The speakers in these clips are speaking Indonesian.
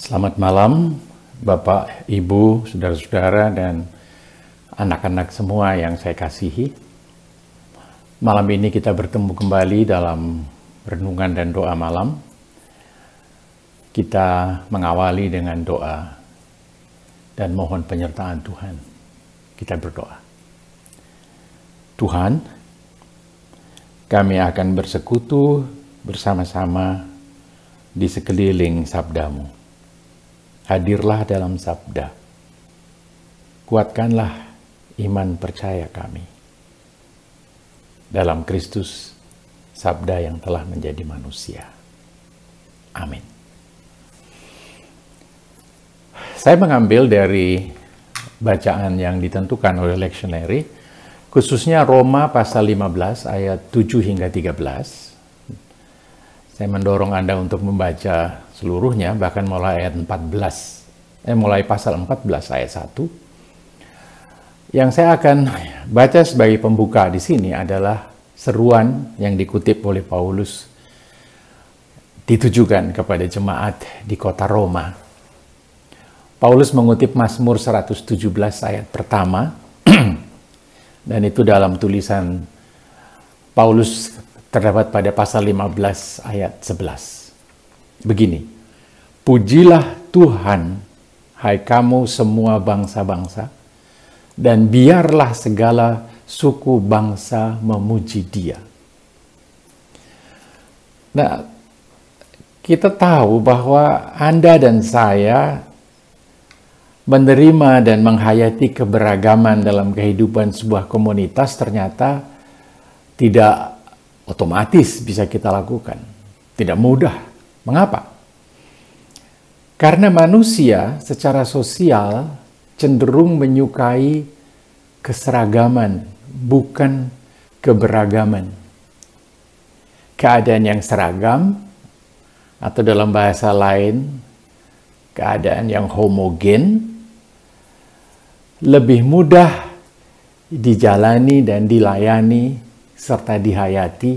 Selamat malam, Bapak, Ibu, saudara-saudara, dan anak-anak semua yang saya kasihi. Malam ini kita bertemu kembali dalam renungan dan doa malam. Kita mengawali dengan doa dan mohon penyertaan Tuhan. Kita berdoa. Tuhan, kami akan bersekutu bersama-sama di sekeliling sabda-Mu. Hadirlah dalam sabda. Kuatkanlah iman percaya kami. Dalam Kristus, sabda yang telah menjadi manusia. Amin. Saya mengambil dari bacaan yang ditentukan oleh lectionary, khususnya Roma pasal 15 ayat 7 hingga 13. Saya mendorong Anda untuk membaca seluruhnya, bahkan mulai ayat 14. Mulai pasal 14 ayat 1. Yang saya akan baca sebagai pembuka di sini adalah seruan yang dikutip oleh Paulus ditujukan kepada jemaat di kota Roma. Paulus mengutip Mazmur 117 ayat pertama, dan itu dalam tulisan Paulus terdapat pada pasal 15 ayat 11. Begini, pujilah Tuhan, hai kamu semua bangsa-bangsa, dan biarlah segala suku bangsa memuji Dia. Nah, kita tahu bahwa Anda dan saya menerima dan menghayati keberagaman dalam kehidupan sebuah komunitas ternyata tidak otomatis bisa kita lakukan. Tidak mudah. Mengapa? Karena manusia secara sosial cenderung menyukai keseragaman, bukan keberagaman. Keadaan yang seragam, atau dalam bahasa lain, keadaan yang homogen, lebih mudah dijalani dan dilayani serta dihayati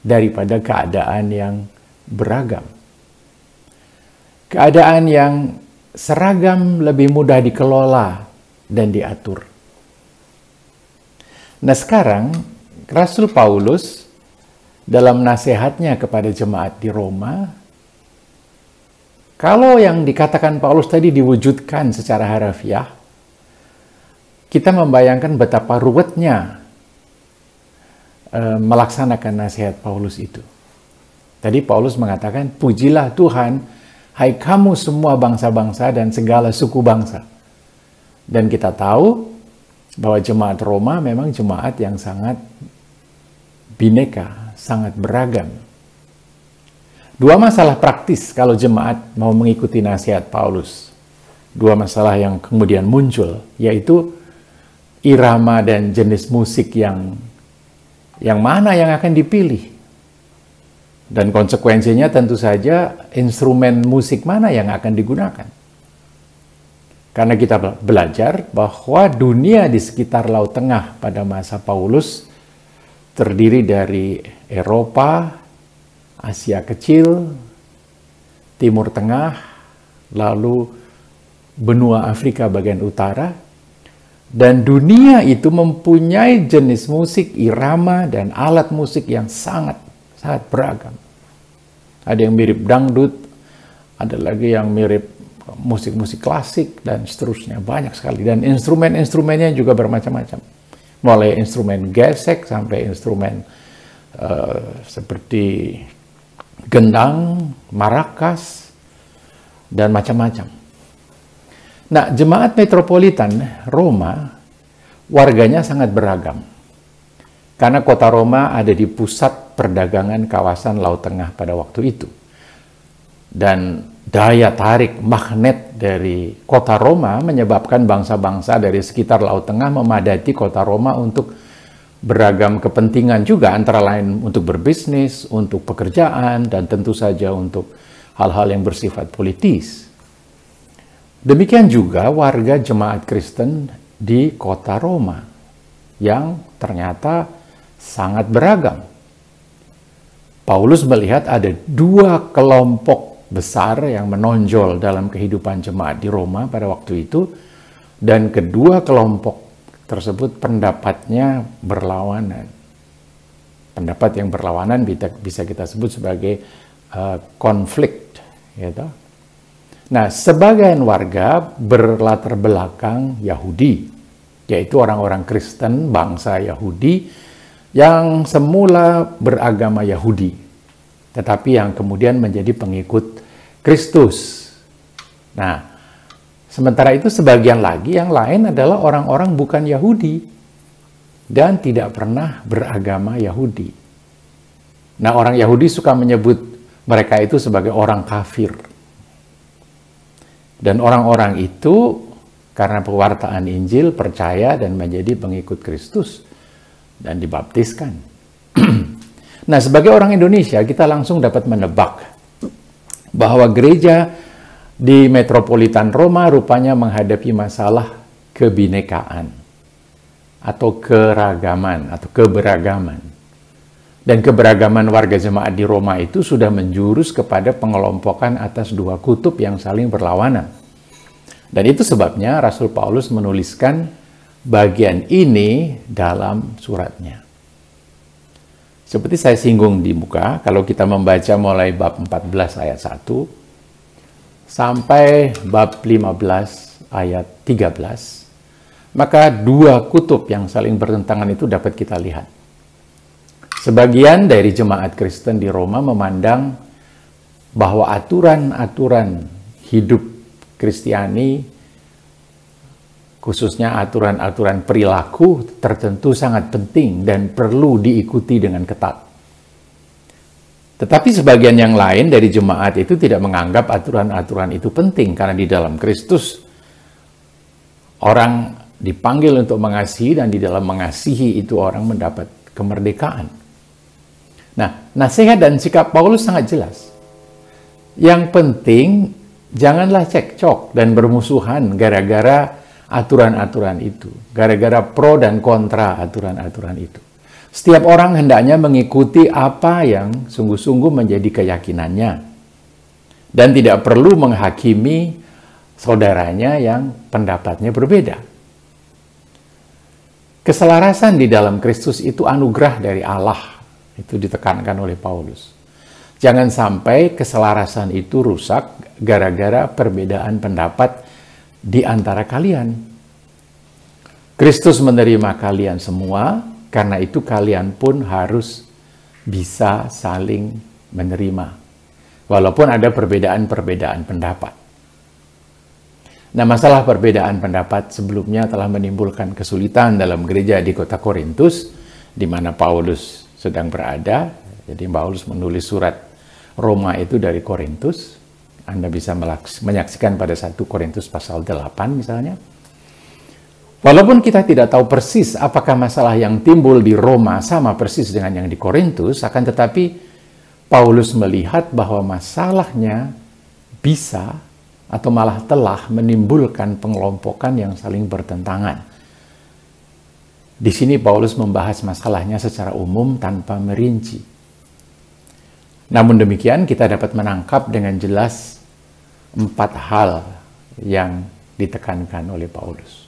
daripada keadaan yang beragam. Keadaan yang seragam lebih mudah dikelola dan diatur. Nah sekarang, Rasul Paulus dalam nasihatnya kepada jemaat di Roma, kalau yang dikatakan Paulus tadi diwujudkan secara harafiah, kita membayangkan betapa ruwetnya melaksanakan nasihat Paulus itu. Tadi Paulus mengatakan, pujilah Tuhan, hai kamu semua bangsa-bangsa dan segala suku bangsa. Dan kita tahu bahwa jemaat Roma memang jemaat yang sangat bineka, sangat beragam. Dua masalah praktis kalau jemaat mau mengikuti nasihat Paulus. Dua masalah yang kemudian muncul, yaitu irama dan jenis musik yang mana yang akan dipilih. Dan konsekuensinya tentu saja instrumen musik mana yang akan digunakan. Karena kita belajar bahwa dunia di sekitar Laut Tengah pada masa Paulus terdiri dari Eropa, Asia Kecil, Timur Tengah, lalu benua Afrika bagian utara. Dan dunia itu mempunyai jenis musik, irama, dan alat musik yang sangat beragam. Ada yang mirip dangdut, ada lagi yang mirip musik-musik klasik, dan seterusnya. Banyak sekali. Dan instrumen-instrumennya juga bermacam-macam. Mulai instrumen gesek sampai instrumen seperti gendang, marakas, dan macam-macam. Nah, jemaat metropolitan Roma, warganya sangat beragam. Karena kota Roma ada di pusat perdagangan kawasan Laut Tengah pada waktu itu. Dan daya tarik magnet dari kota Roma menyebabkan bangsa-bangsa dari sekitar Laut Tengah memadati kota Roma untuk beragam kepentingan juga, antara lain untuk berbisnis, untuk pekerjaan, dan tentu saja untuk hal-hal yang bersifat politis. Demikian juga warga jemaat Kristen di kota Roma yang ternyata sangat beragam. Paulus melihat ada dua kelompok besar yang menonjol dalam kehidupan jemaat di Roma pada waktu itu, dan kedua kelompok tersebut pendapatnya berlawanan. Pendapat yang berlawanan bisa kita sebut sebagai konflik, gitu. Nah, sebagian warga berlatar belakang Yahudi, yaitu orang-orang Kristen bangsa Yahudi yang semula beragama Yahudi, tetapi yang kemudian menjadi pengikut Kristus. Nah, sementara itu sebagian lagi yang lain adalah orang-orang bukan Yahudi dan tidak pernah beragama Yahudi. Nah, orang Yahudi suka menyebut mereka itu sebagai orang kafir. Dan orang-orang itu karena pewartaan Injil percaya dan menjadi pengikut Kristus dan dibaptiskan. Nah, sebagai orang Indonesia kita langsung dapat menebak bahwa gereja di metropolitan Roma rupanya menghadapi masalah kebinekaan atau keragaman atau keberagaman. Dan keberagaman warga jemaat di Roma itu sudah menjurus kepada pengelompokan atas dua kutub yang saling berlawanan. Dan itu sebabnya Rasul Paulus menuliskan bagian ini dalam suratnya. Seperti saya singgung di muka, kalau kita membaca mulai bab 14 ayat 1 sampai bab 15 ayat 13, maka dua kutub yang saling bertentangan itu dapat kita lihat. Sebagian dari jemaat Kristen di Roma memandang bahwa aturan-aturan hidup Kristiani, khususnya aturan-aturan perilaku tertentu sangat penting dan perlu diikuti dengan ketat. Tetapi sebagian yang lain dari jemaat itu tidak menganggap aturan-aturan itu penting, karena di dalam Kristus orang dipanggil untuk mengasihi, dan di dalam mengasihi itu orang mendapat kemerdekaan. Nah, nasihat dan sikap Paulus sangat jelas. Yang penting, janganlah cekcok dan bermusuhan gara-gara aturan-aturan itu. Gara-gara pro dan kontra aturan-aturan itu. Setiap orang hendaknya mengikuti apa yang sungguh-sungguh menjadi keyakinannya. Dan tidak perlu menghakimi saudaranya yang pendapatnya berbeda. Keselarasan di dalam Kristus itu anugerah dari Allah. Itu ditekankan oleh Paulus. Jangan sampai keselarasan itu rusak gara-gara perbedaan pendapat di antara kalian. Kristus menerima kalian semua, karena itu kalian pun harus bisa saling menerima. Walaupun ada perbedaan-perbedaan pendapat. Nah, masalah perbedaan pendapat sebelumnya telah menimbulkan kesulitan dalam gereja di kota Korintus, di mana Paulus sedang berada. Jadi Paulus menulis surat Roma itu dari Korintus. Anda bisa menyaksikan pada 1 Korintus pasal 8 misalnya. Walaupun kita tidak tahu persis apakah masalah yang timbul di Roma sama persis dengan yang di Korintus, akan tetapi Paulus melihat bahwa masalahnya bisa atau malah telah menimbulkan pengelompokan yang saling bertentangan. Di sini Paulus membahas masalahnya secara umum tanpa merinci. Namun demikian kita dapat menangkap dengan jelas 4 hal yang ditekankan oleh Paulus.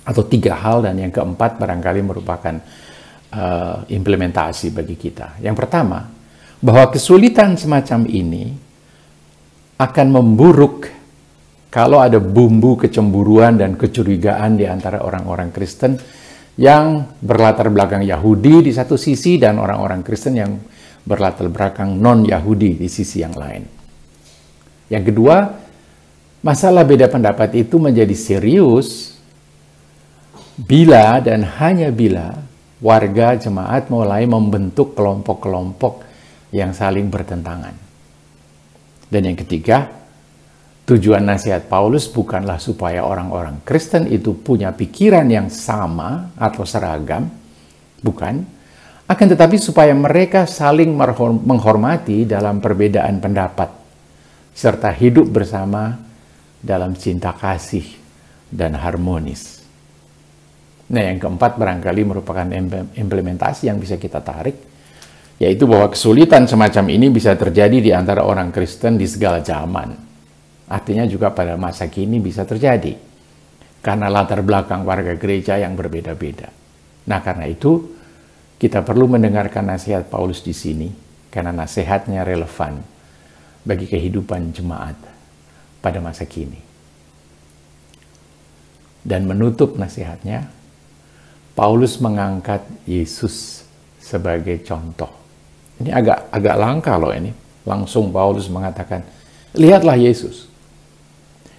Atau 3 hal, dan yang keempat barangkali merupakan implementasi bagi kita. Yang pertama, bahwa kesulitan semacam ini akan memburuk kalau ada bumbu kecemburuan dan kecurigaan di antara orang-orang Kristen yang berlatar belakang Yahudi di satu sisi dan orang-orang Kristen yang berlatar belakang non-Yahudi di sisi yang lain. Yang kedua, masalah beda pendapat itu menjadi serius bila dan hanya bila warga jemaat mulai membentuk kelompok-kelompok yang saling bertentangan. Dan yang ketiga, tujuan nasihat Paulus bukanlah supaya orang-orang Kristen itu punya pikiran yang sama atau seragam, bukan, akan tetapi supaya mereka saling menghormati dalam perbedaan pendapat, serta hidup bersama dalam cinta kasih dan harmonis. Nah, yang keempat barangkali merupakan implementasi yang bisa kita tarik, yaitu bahwa kesulitan semacam ini bisa terjadi di antara orang Kristen di segala zaman. Artinya juga pada masa kini bisa terjadi, karena latar belakang warga gereja yang berbeda-beda. Nah, karena itu kita perlu mendengarkan nasihat Paulus di sini, karena nasihatnya relevan bagi kehidupan jemaat pada masa kini. Dan menutup nasihatnya, Paulus mengangkat Yesus sebagai contoh. Ini agak langka loh ini. Langsung Paulus mengatakan, lihatlah Yesus.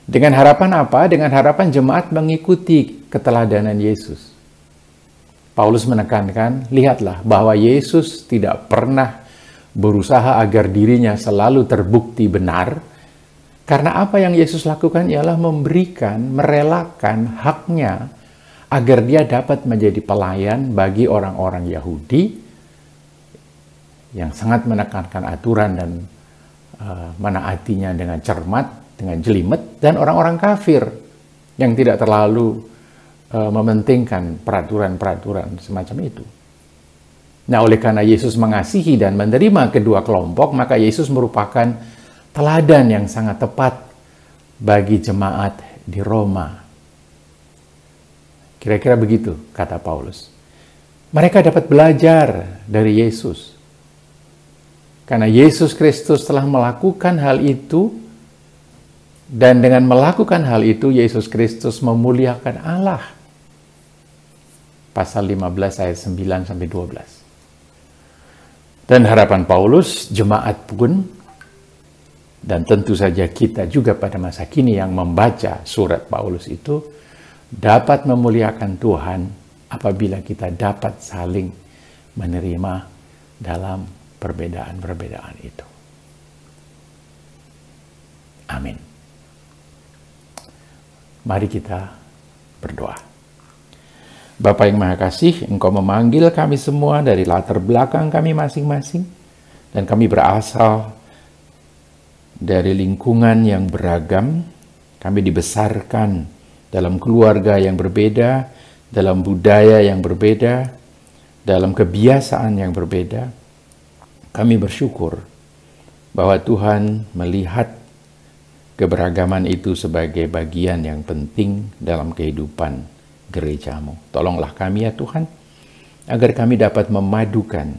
Dengan harapan apa? Dengan harapan jemaat mengikuti keteladanan Yesus. Paulus menekankan, lihatlah bahwa Yesus tidak pernah berusaha agar dirinya selalu terbukti benar, karena apa yang Yesus lakukan ialah memberikan, merelakan haknya agar dia dapat menjadi pelayan bagi orang-orang Yahudi yang sangat menekankan aturan dan menaatinya dengan cermat, dengan jelimet, dan orang-orang kafir yang tidak terlalu mementingkan peraturan-peraturan semacam itu. Nah, oleh karena Yesus mengasihi dan menerima kedua kelompok, maka Yesus merupakan teladan yang sangat tepat bagi jemaat di Roma. Kira-kira begitu kata Paulus. Mereka dapat belajar dari Yesus. Karena Yesus Kristus telah melakukan hal itu, dan dengan melakukan hal itu, Yesus Kristus memuliakan Allah. Pasal 15 ayat 9-12. Dan harapan Paulus, jemaat pun, dan tentu saja kita juga pada masa kini yang membaca surat Paulus itu, dapat memuliakan Tuhan apabila kita dapat saling menerima dalam perbedaan-perbedaan itu. Amin. Mari kita berdoa. Bapa yang Maha Kasih, Engkau memanggil kami semua dari latar belakang kami masing-masing, dan kami berasal dari lingkungan yang beragam. Kami dibesarkan dalam keluarga yang berbeda, dalam budaya yang berbeda, dalam kebiasaan yang berbeda. Kami bersyukur bahwa Tuhan melihat keberagaman itu sebagai bagian yang penting dalam kehidupan gerejamu. Tolonglah kami ya Tuhan, agar kami dapat memadukan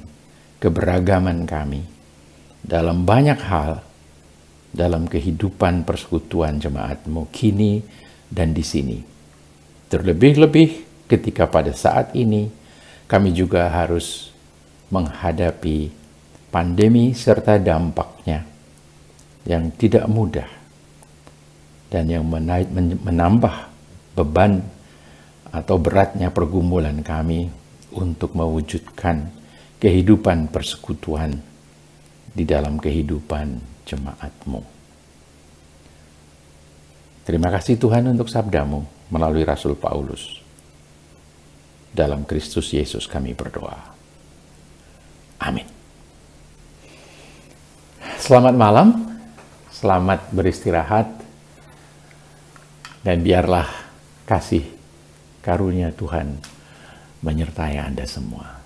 keberagaman kami dalam banyak hal dalam kehidupan persekutuan jemaatmu kini dan di sini. Terlebih-lebih ketika pada saat ini kami juga harus menghadapi pandemi serta dampaknya yang tidak mudah, dan yang menambah beban atau beratnya pergumulan kami untuk mewujudkan kehidupan persekutuan di dalam kehidupan jemaat-Mu. Terima kasih Tuhan untuk sabda-Mu melalui Rasul Paulus. Dalam Kristus Yesus kami berdoa. Amin. Selamat malam, selamat beristirahat, dan biarlah kasih karunia Tuhan menyertai Anda semua.